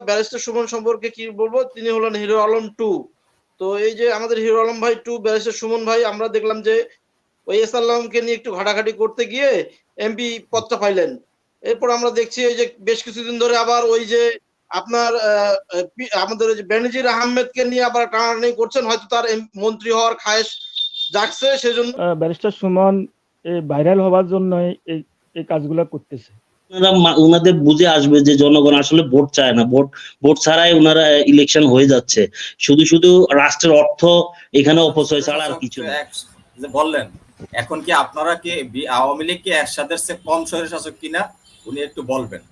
Barrister Suman সম্পর্কে কি বলবো, তিনি হলেন হিরো আলম 2। তো এই যে আমাদের হিরো আলম ভাই 2 ব্যারিস্টার সুমন ভাই, আমরা দেখলাম যে ওই এসাল্লামকে নিয়ে একটু ঘাটাঘাটি করতে গিয়ে এমপি পদটা পাইলেন। এরপর আমরা দেখছি এই যে বেশ কিছুদিন ধরে আবার ওই যে আপনার আমাদের ওই যে বেনজির আহমেদকে নিয়ে আবার টানাটানি করছেন, হয়তো তার মন্ত্রী হওয়ার খায়েশ জাগছে সেজন্য ব্যারিস্টার সুমন ভাইরাল হওয়ার জন্য এই কাজগুলো করতেছে। ওনাদের বুঝে আসবে যে জনগণ আসলে ভোট চায় না, ভোট ছাড়াই ওনারা ইলেকশন হয়ে যাচ্ছে, শুধু শুধু রাষ্ট্রের অর্থ এখানে অপচয় ছাড়া আর কিছু না। বললেন এখন কি আপনারা কি আওয়ামী লীগ কি এরশাদের চেয়ে কম স্বৈরশাসক কিনা উনি একটু বলবেন।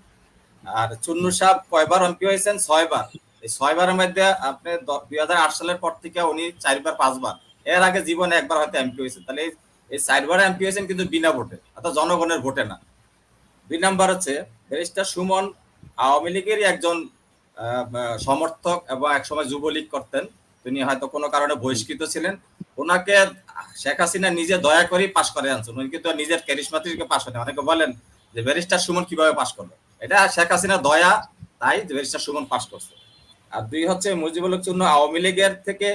আর চুন্নু সাহেব কয়বার এমপি হয়েছেন? 6 বার। এই 6 বারের মধ্যে আপনি 2008 সালের পর থেকে উনি 4 বার 5 বার, এর আগে জীবনে একবার হয়তো এমপি হয়েছেন। তাহলে এই 4 বার এমপি হয়েছেন কিন্তু বিনা ভোটে, অর্থাৎ জনগণের ভোটে না। 2 নাম্বার হচ্ছে ব্যারিস্টার সুমন আওয়ামী লীগেরই একজন সমর্থক এবং একসময় যুবলীগ করতেন। তিনি হয়তো কোনো কারণে বহিষ্কৃত ছিলেন। ওনাকে শেখ হাসিনা নিজে দয়া করে পাশ করে আনছেন, উনি কিন্তু নিজের ক্যারিশমাটিকে পাশ করেন। অনেকে বলেন যে ব্যারিস্টার সুমন কিভাবে পাশ করলো, এটা শেখ হাসিনা দয়া, তাই ব্যারিস্টার সুমন পাশ করছে। আর 2 হচ্ছে মুজিবুল হক চুন্নু আওয়ামী লীগের থেকে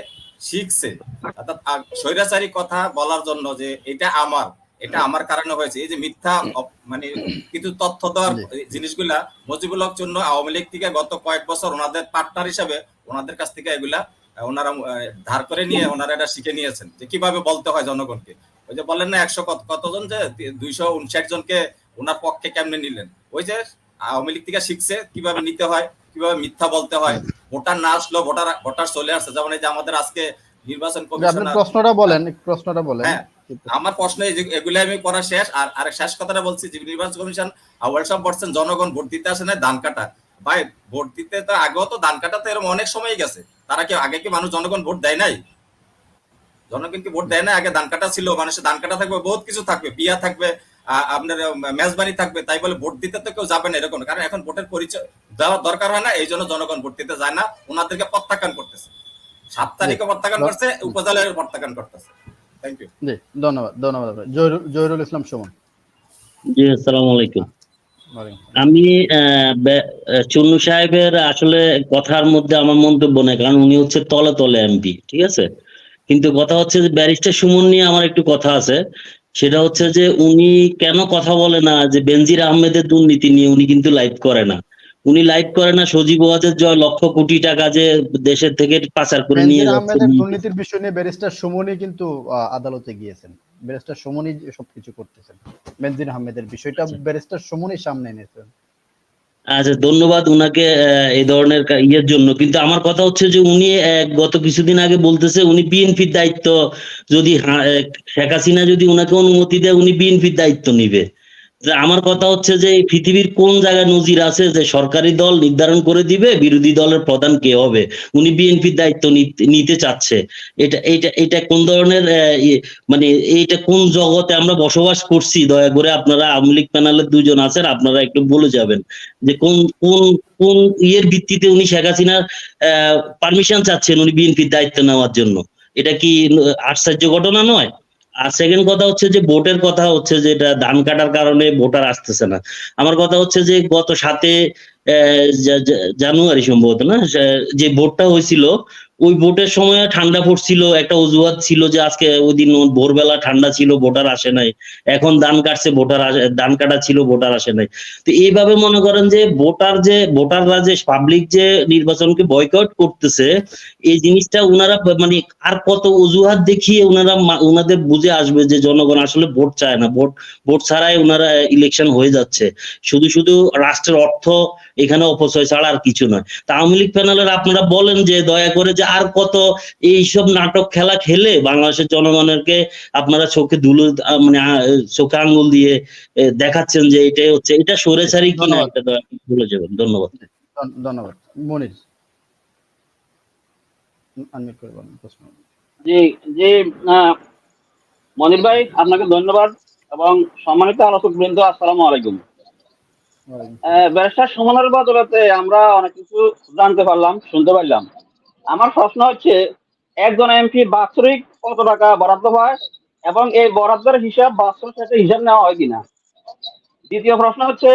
শিখছে, অর্থাৎ স্বৈরাচারী কথা বলার জন্য যে এটা আমার কারণে হয়েছে, এই যে মিথ্যা মানে কিছু তথ্য দেওয়ার জিনিসগুলা মুজিবুল হক চুন্নু আওয়ামী লীগ থেকে গত কয়েক বছর ওনাদের পার্টনার হিসাবে ওনাদের কাছ থেকে এগুলা ওনারা ধার করে নিয়ে ওনারা এটা শিখে নিয়েছেন যে কিভাবে বলতে হয় জনগণকে। ওই যে বললেন না 100 কতজন, যে 259 জনকে ওনার পক্ষে কেমনে নিলেন, ওই যে আওয়ামী লীগ থেকে শিখছে কিভাবে নিতে হয়, কিভাবে মিথ্যা বলতে হয়। ভোটার না আসলো ভোটার চলে আসছে, যেমন এই যে আমাদের আজকে নির্বাচন কমিশনার। প্রশ্নটা বলেন। হ্যাঁ, আমার প্রশ্ন এগুলো আমি করা শেষ। আর আরেক শেষ কথাটা বলছি যে নির্বাচন কমিশন আউয়াল সাহেব বলছেন জনগণ ভোট দিতে আসে না, ধান কাটা। ভাই ভোট দিতে তো আগেও তো ধান কাটাতে এরকম অনেক সময় গেছে, তারা কি আগে কি মানুষ জনগণ ভোট দেয় নাই? জনগণ কি ভোট দেয় না? আগে ধান কাটা ছিল, মানুষের ধান কাটা থাকবে, বহুত কিছু থাকবে, বিয়া থাকবে, আপনার মেজবানি থাকবে, তাই বলে ভোট দিতে তো কেউ যাবে না এরকম। কারণ এখন ভোটের পরিচয় দেওয়ার দরকার হয় না, এই জন্য জনগণ ভোট দিতে যায় না, ওনাদেরকে প্রত্যাখ্যান করতেছে। 7 তারিখে প্রত্যাখ্যান করছে, উপজেলায় প্রত্যাখ্যান করতেছে। Thank you. জি, ধন্যবাদ। জহিরুল ইসলাম সুমন। জি, আসসালামু আলাইকুম। আমি চুন্নু সাহেবের আসলে কথার মধ্যে আমার মন্তব্য নেই, কারণ উনি হচ্ছে তলে তলে এমপি, ঠিক আছে। কিন্তু কথা হচ্ছে যে ব্যারিস্টার সুমন নিয়ে আমার একটু কথা আছে, সেটা হচ্ছে যে উনি কেন কথা বলে না যে বেনজির আহমেদের দুর্নীতি নিয়ে উনি কিন্তু লাইভ করে না। উনি লাইভ করে না সজীব ওয়াজের যে লক্ষ কোটি টাকা যে দেশের থেকে পাচার করে নিয়ে যাচ্ছে, দুর্নীতির বিষয় নিয়ে ব্যারিস্টার সুমনই কিন্তু আদালতে গিয়েছেন, ব্যারিস্টার সুমনই সবকিছু করতেছেন। বেনজির আহমেদের বিষয়টা ব্যারিস্টার সুমনই সামনে এনেছেন। আচ্ছা, ধন্যবাদ উনাকে এই ধরনের ইয়ের জন্য। কিন্তু আমার কথা হচ্ছে যে উনি গত কিছুদিন আগে বলতেছে উনি বিএনপির দায়িত্ব, যদি শেখ হাসিনা যদি উনাকে অনুমতি দেয় উনি বিএনপির দায়িত্ব নিবে। আমার কথা হচ্ছে যে পৃথিবীর কোন জায়গায় নজির আছে যে সরকারি দল নির্ধারণ করে দিবে বিরোধী দলের প্রধান কে হবে, উনি বিএনপির দায়িত্ব নিতে চাচ্ছে? এটা কোন ধরনের মানে এইটা কোন জগতে আমরা বসবাস করছি? দয়া করে আপনারা আওয়ামী লীগ প্যানেলের 2 জন আছেন, আপনারা একটু বলে যাবেন যে কোন কোন কোন ইয়ের ভিত্তিতে উনি শেখ হাসিনার পারমিশন চাচ্ছেন উনি বিএনপির দায়িত্ব নেওয়ার জন্য? এটা কি আশ্চর্য ঘটনা নয়? আর সেকেন্ড কথা হচ্ছে যে ভোটের কথা হচ্ছে যে এটা ধান কাটার কারণে ভোটার আসতেছে না। আমার কথা হচ্ছে যে গত 7 জানুয়ারি সম্ভবত না, যে ভোটটা হয়েছিল ওই ভোটের সময় ঠান্ডা পড়ছিল, একটা অজুহাত ছিল যে আজকে ওই দিন ভোরবেলা ঠান্ডা ছিল ভোটার আসে নাই, এখন ধান কাটছে ধান কাটা ছিল ভোটার আসে নাই। তো এইভাবে মনে করেন যে ভোটাররা যে পাবলিক যে নির্বাচনকে বয়কট করতেছে, এই জিনিসটা ওনারা মানে আর কত অজুহাত দেখিয়ে ওনাদের বুঝে আসবে যে জনগণ আসলে ভোট চায় না, ভোট ছাড়াই ওনারা ইলেকশন হয়ে যাচ্ছে, শুধু শুধু রাষ্ট্রের অর্থ এখানে অপচয় ছাড়া আর কিছু নয়। তা আওয়ামী লীগ প্যানেলের আপনারা বলেন যে দয়া করে যে আর কত এইসব নাটক খেলা খেলে বাংলাদেশের জনগণকে আপনারা চোখে ধুলো মানে চোখে আঙ্গুল দিয়ে দেখাচ্ছেন যে এটাই হচ্ছে, এটা স্বৈরাচারী কিনা এটা বলে যাবেন। ধন্যবাদ। ধন্যবাদ। মনির জি জি, মনির ভাই আপনাকে ধন্যবাদ এবং সম্মানিত আলোচক বৃন্দ, আসসালামু আলাইকুম। ব্যারিস্টার সুমনের বদলাতে আমরা অনেক কিছু জানতে পারলাম, শুনতে পারলাম। আমার প্রশ্ন হচ্ছে একজন এমপি বাৎসরিক কত টাকা বরাদ্দ হয় এবং এই বরাদ্দের হিসাব বাৎসরিক সাথে হিসাব নেওয়া হয় কিনা? দ্বিতীয় প্রশ্ন হচ্ছে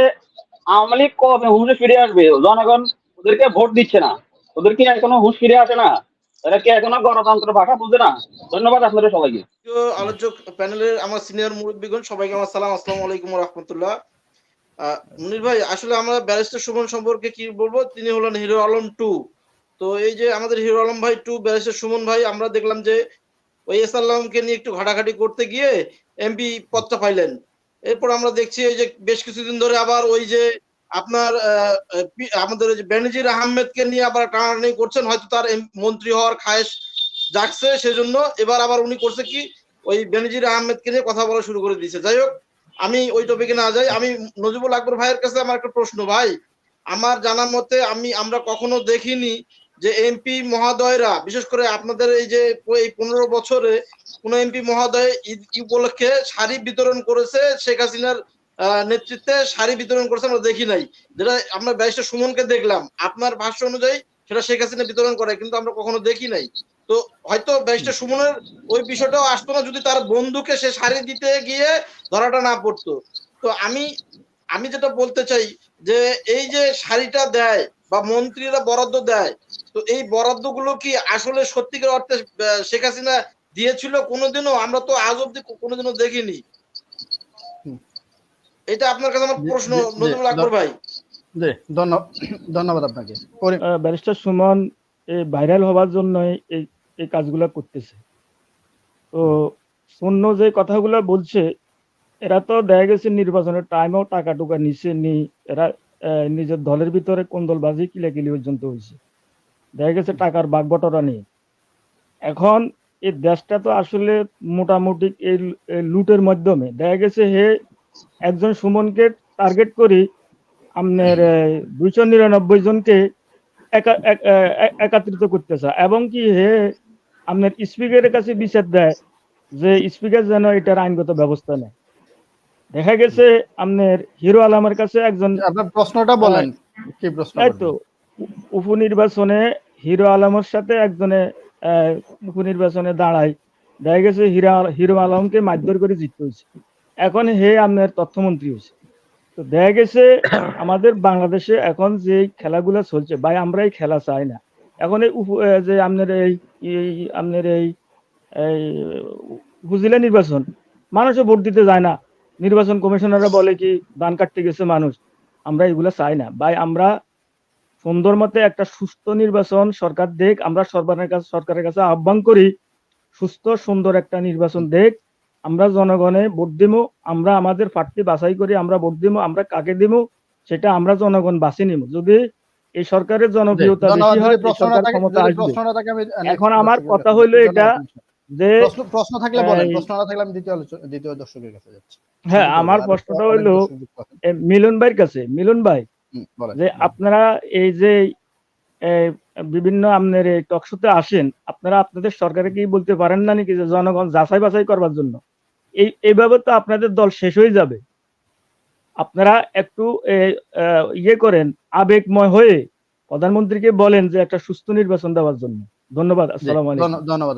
আওয়ামী লীগ কবে হুমড়ি ফিরে আসবে? জনগণ ওদেরকে ভোট দিচ্ছে না, ওদের কি এখনো হুঁশ ফিরে আসে না? এরা কি এখনো গণতন্ত্র ভাষা বুঝে না? ধন্যবাদ আপনাদের সবাইকে। প্রিয় আলোচক প্যানেলের আমার সিনিয়র মুরব্বীগণ সবাইকে আমার সালাম, আসসালামু আলাইকুম ওয়া রাহমাতুল্লাহ। মুনির ভাই, আসলে আমরা ব্যারিস্টার সুমন সম্পর্কে কি বলবো, তিনি হলেন হিরো আলম 2। তো এই যে আমাদের হিরো আলম ভাই 2 ব্যারিস্টার সুমন ভাই, আমরা দেখলাম যে ওই এস আলমকে নিয়ে একটু ঘাটাঘাটি করতে গিয়ে এমপি পদটা পাইলেন। এরপর আমরা দেখছি এই যে বেশ কিছুদিন ধরে আবার ওই যে আপনার আমাদের ওই যে বেনজির আহমেদকে নিয়ে আবার টানাটানি করছেন, হয়তো তার মন্ত্রী হওয়ার খায়েশ জাগছে, সেজন্য এবার আবার উনি করছে কি, ওই বেনজির আহমেদকে নিয়ে কথা বলা শুরু করে দিয়েছে। যাই হোক, আমি ওই টপিকে না যাই, আমি নজিবুল আকবর ভাইয়ের কাছে আমার একটা প্রশ্ন। ভাই, আমার জানার মতে আমরা কখনো দেখিনি যে এমপি মহোদয়রা, বিশেষ করে আপনাদের এই যে এই 15 বছরে কোন এমপি মহোদয় ঈদ উপলক্ষে শাড়ি বিতরণ করেছে, শেখ হাসিনার নেতৃত্বে শাড়ি বিতরণ করেছে আমরা দেখি নাই। যেটা আমরা ব্যারিস্টার সুমনকে দেখলাম, আপনার ভাষ্য অনুযায়ী সেটা শেখ হাসিনা বিতরণ করে, কিন্তু আমরা কখনো দেখি নাই। তো হয়তো ব্যারিস্টার সুমনের ওই বিষয়টাও আসতো না যদি তার বন্ধুকে সে শাড়ি দিতে গিয়ে ধরাটা না পড়তো। তো আমি যেটা বলতে চাই যে এই যে শাড়িটা দেয় বা মন্ত্রীরা বরাদ্দ দেয়, তো এই বরাদ্দগুলো কি আসলে সত্যিকার অর্থে শেখ হাসিনা দিয়েছিল কোনোদিনও? আমরা তো আজ অব্দি কোনোদিনও দেখিনি। এটা আপনার কাছে আমার প্রশ্ন, নজরুল আকবর ভাই। জি, ধন্যবাদ আপনাকে। ব্যারিস্টার সুমন এই ভাইরাল হওয়ার জন্য এই কাজগুলা করতেছে। তো শূন্য যে কথাগুলো বলছে, এরা তো দেখা গেছে নির্বাচনের টাইমেও টাকা টুকা নিচে নি, এরা নিজের দলের ভিতরে কোন্দলবাজি কিলাকিলি পর্যন্ত হয়েছে, দেখা গেছে টাকার বাগবটরা নিয়ে। এখন এই দেশটা তো আসলে মোটামুটি এই লুটের মাধ্যমে দেখা গেছে হে একজন সুমনকে টার্গেট করি আপনার 299 জনকে একত্রিত করতেছে, এবং কি হে আপনার স্পিকারের কাছে বিচার দেয় যে স্পিকার যেন এটার আইনগত ব্যবস্থা নেয়। দেখা গেছে আপনার হিরো আলমের কাছে একজন, আপনার প্রশ্নটা বলেন, কি প্রশ্ন? এই তো উপনির্বাচনে হিরো আলমের সাথে একজনে উপনির্বাচনে দাঁড়ায়, দেখা গেছে হিরো আলমকে মারধর করে জিততে হয়েছে। এখন হে আপনার তথ্যমন্ত্রী হয়েছে। তো দেখা গেছে আমাদের বাংলাদেশে এখন যে খেলাগুলো চলছে ভাই, আমরা এই খেলা চাই না। এখন এই যে আপনার এই উপজেলা নির্বাচন, মানুষও ভোট দিতে যায় না, নির্বাচন কমিশনাররা বলে কি ধান কাটতে গেছে মানুষ। আমরা এগুলা চাই না ভাই, আমরা সুন্দর মতে একটা সুস্থ নির্বাচন সরকার দেখ, আমরা সরকারের কাছে আহ্বান করি সুস্থ সুন্দর একটা নির্বাচন দেখ, আমরা জনগণে ভোট দিমু, আমরা আমাদের প্রার্থী বাছাই করি, আমরা ভোট দিমু, আমরা কাকে দিমু সেটা আমরা জনগণ বাছি নিব। যদি এই সরকারের জনপ্রিয়তা বেশি হয়, সরকার ক্ষমতা আসবে। এখন আমার কথা হইলো এটা যে প্রশ্ন থাকলে বলেন, প্রশ্ন না থাকলে আমি দ্বিতীয় দর্শকের কাছে যাচ্ছি। হ্যাঁ, আমার প্রশ্নটা হইলো মিলন ভাইয়ের কাছে। মিলন ভাই, যে আপনারা এই যে বিভিন্ন আপনার টকশোতে আসেন, আপনারা আপনাদের সরকারে কি বলতে পারেন না নাকি যে জনগণ যাচাই বাছাই করবার জন্য? এইভাবে তো আপনাদের দল শেষ হয়ে যাবে। আপনারা একটু ইয়ে করেন, আবেগময় হয়ে প্রধানমন্ত্রীকে বলেন যে একটা সুস্থ নির্বাচন দেওয়ার জন্য। ধন্যবাদ। আসসালামু আলাইকুম। ধন্যবাদ।